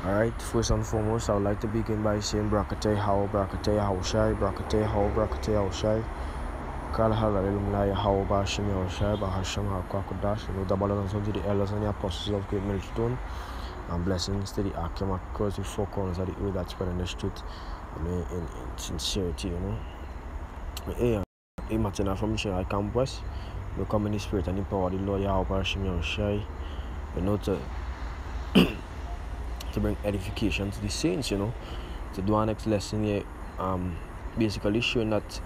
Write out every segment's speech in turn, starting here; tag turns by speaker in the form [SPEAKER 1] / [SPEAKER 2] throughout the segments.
[SPEAKER 1] Alright, first and foremost, I would like to begin by saying Brakate how Shai, Brakate how Shai, Kal Halalum Lai how Bashim how Shai, Bahasham how Kwakudash, the balance to the elders and the apostles of Great Millstone, and blessings to the Akim across the four corners of the earth that spread in the street, in sincerity, Hey, Martina from Missionary Campus, we come in the spirit and the power of the Lord Yahweh Bashim how Shai, to bring edification to the saints, to do our next lesson here, basically showing that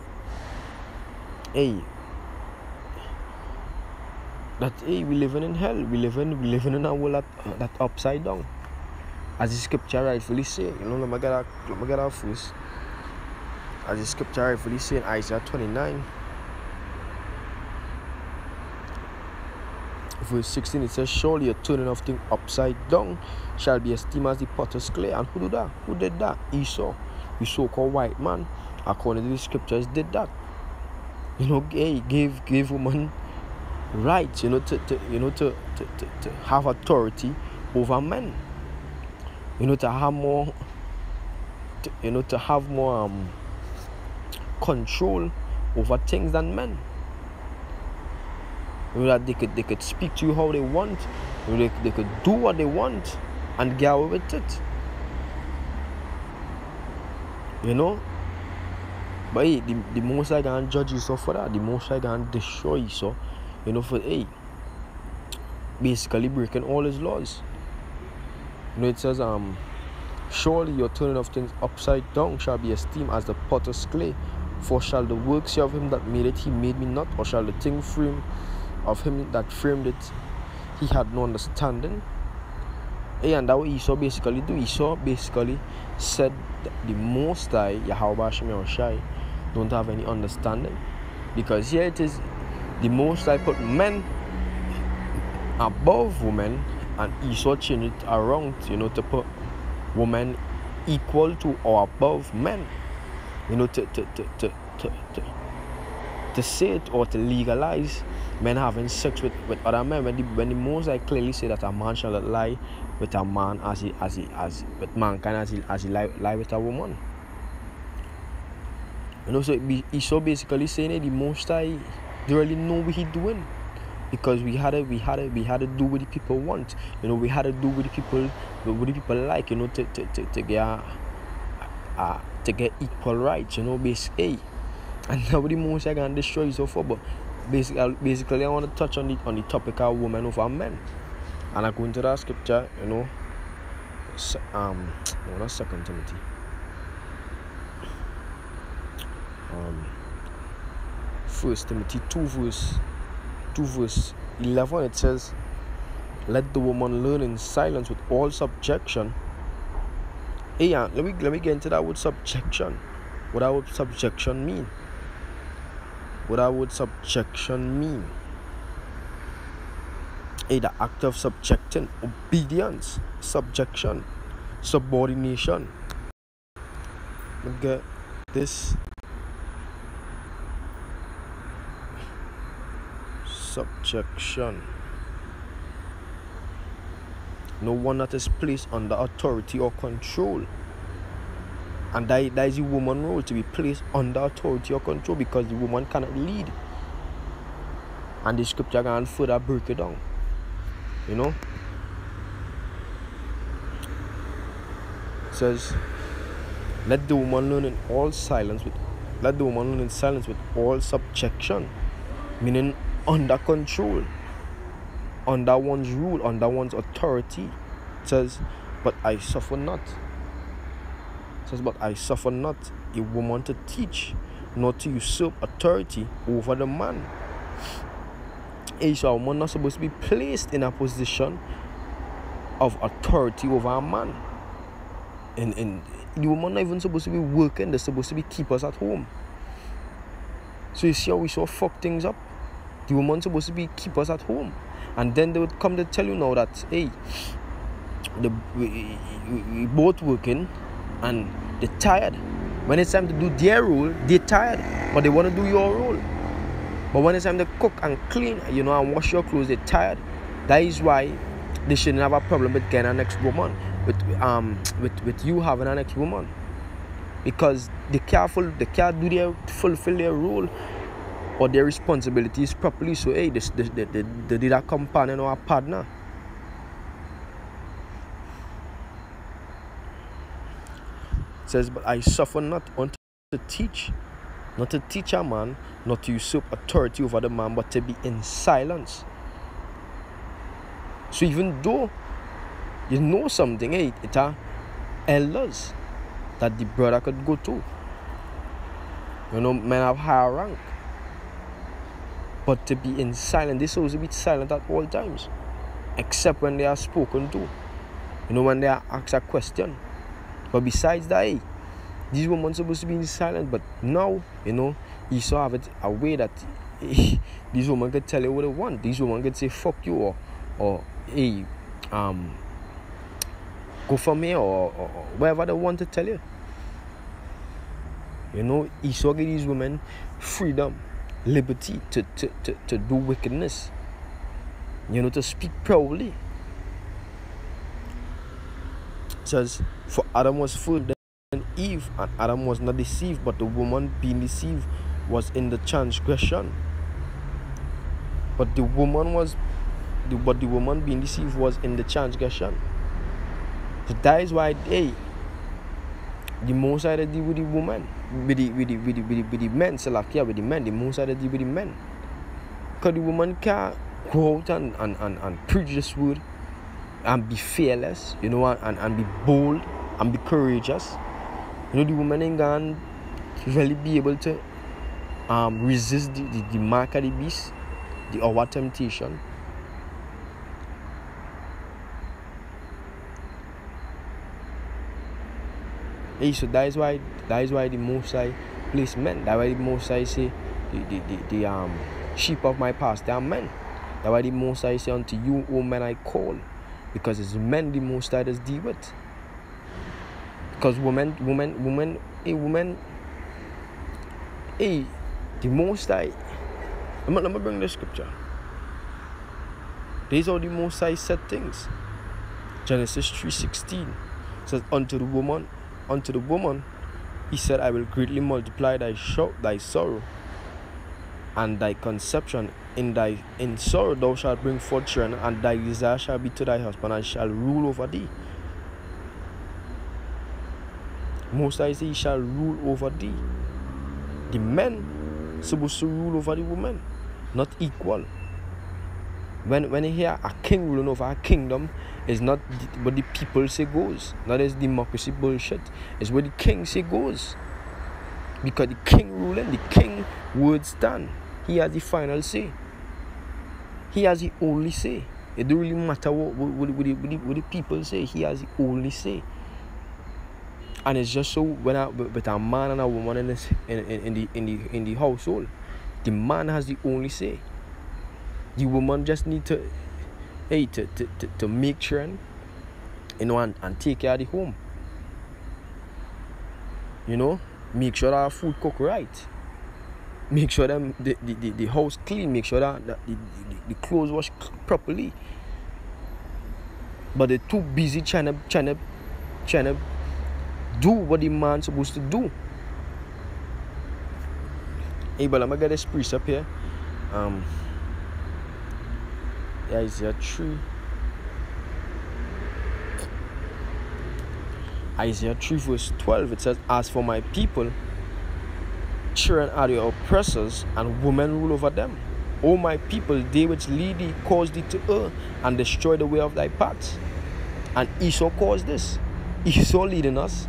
[SPEAKER 1] we living in hell, we living in a world that upside down, as the scripture rightfully say. Let me get our first, as the scripture rightfully say in Isaiah 29 verse 16, it says, surely a turning of things upside down shall be esteemed as the potter's clay. And who did that? Who did that? Esau, the so-called white man, according to the scriptures, did that. Gave woman rights, to have authority over men. To have more control over things than men. That they could speak to you how they want, they could do what they want and get away with it. But the most I can judge you so for that, the most I can destroy you so, for basically breaking all his laws. It says, surely your turning of things upside down shall be esteemed as the potter's clay. For shall the works of him that made it, he made me not, or shall the thing frame of him that framed it, he had no understanding. And that what Esau basically do. Esau basically said that the Most High, Yahweh Shem Shai, don't have any understanding. Because here it is, the Most High put men above women, and Esau changed it around, to put women equal to or above men. To say it or to legalize men having sex with other men, when the Most High clearly say that a man shall not lie with a man as with mankind as he lie with a woman. So Esau basically saying that the Most High don't really know what he doing, because we had to do what the people want. We had to do what the people like. To get equal rights. Basically. And now the Most I can destroy you so far, but basically I want to touch on the topic of women over men. And I go into that scripture, not 2 Timothy. 1 Timothy 2 verse 11, it says, let the woman learn in silence with all subjection. Let me get into that word subjection. What that would subjection mean? The act of subjecting, obedience, subjection, subordination. Look at this. Subjection. No one that is placed under authority or control. And that is the woman's role, to be placed under authority or control, because the woman cannot lead. And the scripture can further break it down. It says, let the woman learn in silence with all subjection, meaning under control, under one's rule, under one's authority. It says, but I suffer not a woman to teach, nor to usurp authority over the man. So a woman not supposed to be placed in a position of authority over a man. And the woman not even supposed to be working, they're supposed to be keepers at home. So you see how we so fuck things up? The woman supposed to be keepers at home. And then they would come to tell you now that, we both working and they're tired. When it's time to do their role, they're tired, but they want to do your role. But when it's time to cook and clean, and wash your clothes, they're tired. That is why they shouldn't have a problem with getting an next woman. with you having an ex-woman, because they can't fulfill their role or their responsibilities properly. So hey, they did a companion or a partner. It says, but I suffer not unto to teach, not to teach a man, not to usurp authority over the man, but to be in silence. So even though you know something, hey, it are elders that the brother could go to. You know, men have higher rank. But to be in silence, they're supposed to be silent at all times, except when they are spoken to. You know, when they are asked a question. But besides that, hey, these women are supposed to be in silence. But now, you know, Esau have it a way that these women could tell you what they want. These women could say fuck you, or hey, go for me, or whatever they want to tell you. You know, Esau gave these women freedom, liberty to do wickedness. You know, to speak proudly. It says, for Adam was further than Eve, and Adam was not deceived, but the woman being deceived was in the transgression. But the woman being deceived was in the transgression. So that is why the most I deal with the woman, with the men, Salakia with the men, the most I deal with the men. Because the woman can't go out and preach this word and be fearless, you know, and be bold and be courageous. You know, the woman ain't gonna really be able to resist the mark of the beast, our temptation. Hey, so that is why the Most High place men. That's why the Most High say the sheep of my past, they are men. That's why the Most High say, unto you, O men, I call. Because it's men the Most High does deal with. Because women, the Most High. Let me bring the scripture. These are the Most High said things. Genesis 3:16 says, unto the woman, he said, I will greatly multiply thy sorrow and thy conception. In sorrow thou shalt bring forth children, and thy desire shall be to thy husband, and shall rule over thee. Most I say, he shall rule over thee. The men supposed to rule over the woman, not equal. When you hear a king ruling over a kingdom, it's not what the people say goes. Not as democracy bullshit. It's what the king say goes. Because the king ruling, the king word stand. He has the final say. He has the only say. It don't really matter what the people say. He has the only say. And it's just so with a man and a woman in the household, the man has the only say. The woman just need to make sure, you know, and take care of the home. You know, make sure that food cook right. Make sure that the house clean. Make sure that the clothes wash properly. But they're too busy trying to do what the man's supposed to do. Hey, but I'm gonna get this precept here. Isaiah 3. Isaiah 3 verse 12, it says, as for my people, children are the oppressors, and women rule over them. O my people, they which lead thee cause thee to err, and destroy the way of thy paths. And Esau caused this. Esau leading us,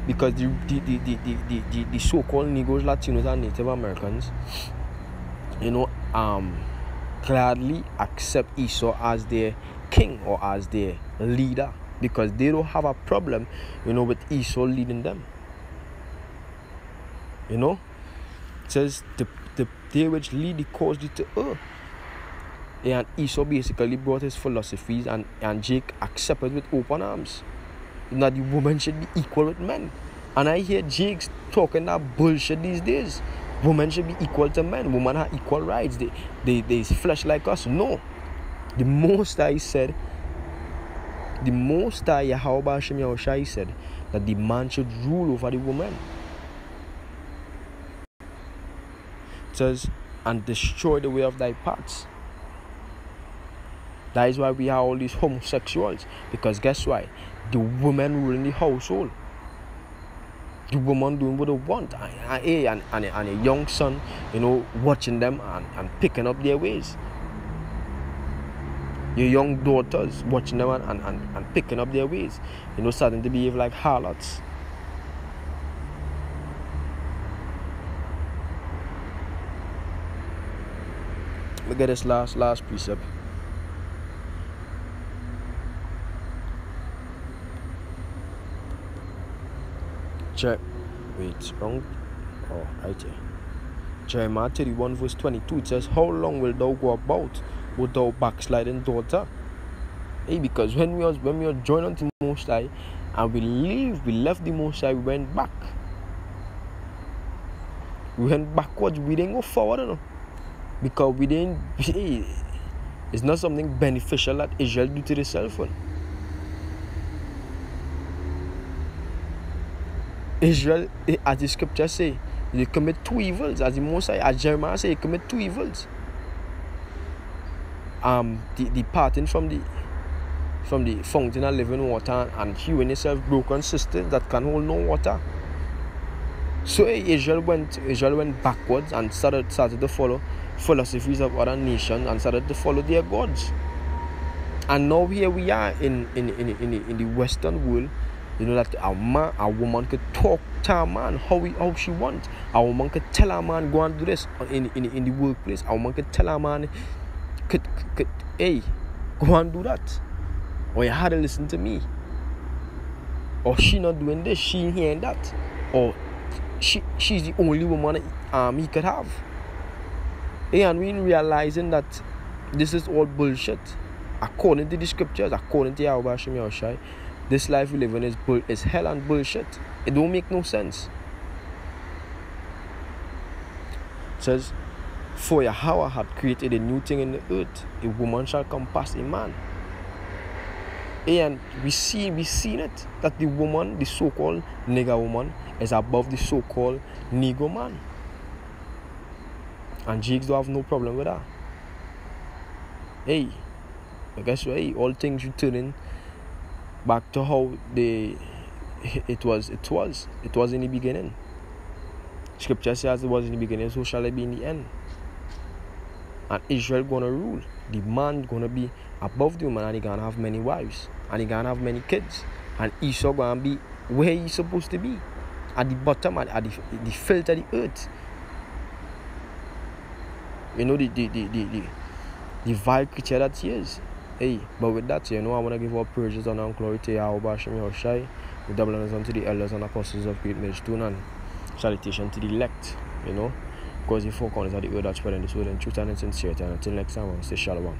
[SPEAKER 1] because the so-called Negroes, Latinos, and Native Americans, you know, gladly accept Esau as their king or as their leader, because they don't have a problem, you know, with Esau leading them. You know, it says they which lead the cause thee to err. And Esau basically brought his philosophies, and Jake accepted with open arms. Now the woman should be equal with men. And I hear Jake's talking that bullshit these days. Women should be equal to men. Women have equal rights. They flesh like us. No. The Most High said, The Most High Yahweh Hashem Yahushai said that the man should rule over the woman. It says, and destroy the way of thy paths. That is why we have all these homosexuals. Because guess why? The woman ruling the household. The woman doing what they want. And a young son, watching them and picking up their ways. Your young daughters watching them and picking up their ways. Starting to behave like harlots. Look at this last precept. Check. Wait, wrong. Oh, right here. Jeremiah 31 verse 22. It says, how long will thou go about with thou backsliding daughter? Hey, because when we were joined unto the Most High and we left the Most High, we went back. We went backwards. We didn't go forward, because we didn't. It's not something beneficial that Israel do to themselves. Israel, as the scripture say, they commit two evils. As the Most High, as Jeremiah say, they commit two evils. Departing from the fountain of living water and hewing itself broken cisterns that can hold no water. So Israel went backwards and started to follow philosophies of other nations and started to follow their gods. And now here we are in the Western world. That a woman could talk to a man how she wants. A woman could tell a man go and do this in the workplace. A woman could tell a man could hey, go and do that. Or you had to listen to me. Or she not doing this, she ain't hearing that. Or she's the only woman he could have. And we realizing that this is all bullshit. According to the scriptures, according to Yahweh Hashem Yahushai, this life we live in is hell and bullshit. It don't make no sense. It says, for Yahweh had created a new thing in the earth. A woman shall compass a man. And we seen it, that the woman, the so-called nigger woman, is above the so-called Negro man. And Jakes don't have no problem with that. Hey, I guess all things returning back to how it was in the beginning. Scripture says it was in the beginning, so shall it be in the end. And Israel gonna rule. The man gonna be above the woman, and he gonna have many wives, and he gonna have many kids. And Esau gonna be where he's supposed to be, at the bottom, at the filth of the earth. The vile creature that he is. Hey, but with that, I want to give all praises and glory to Yahweh Hashem Yahushai, the double honors unto the elders and apostles of Great Millstone, and salutation to the elect, because the four corners of the earth that spreading this word in truth and in sincerity. And until next time, I will say shalom.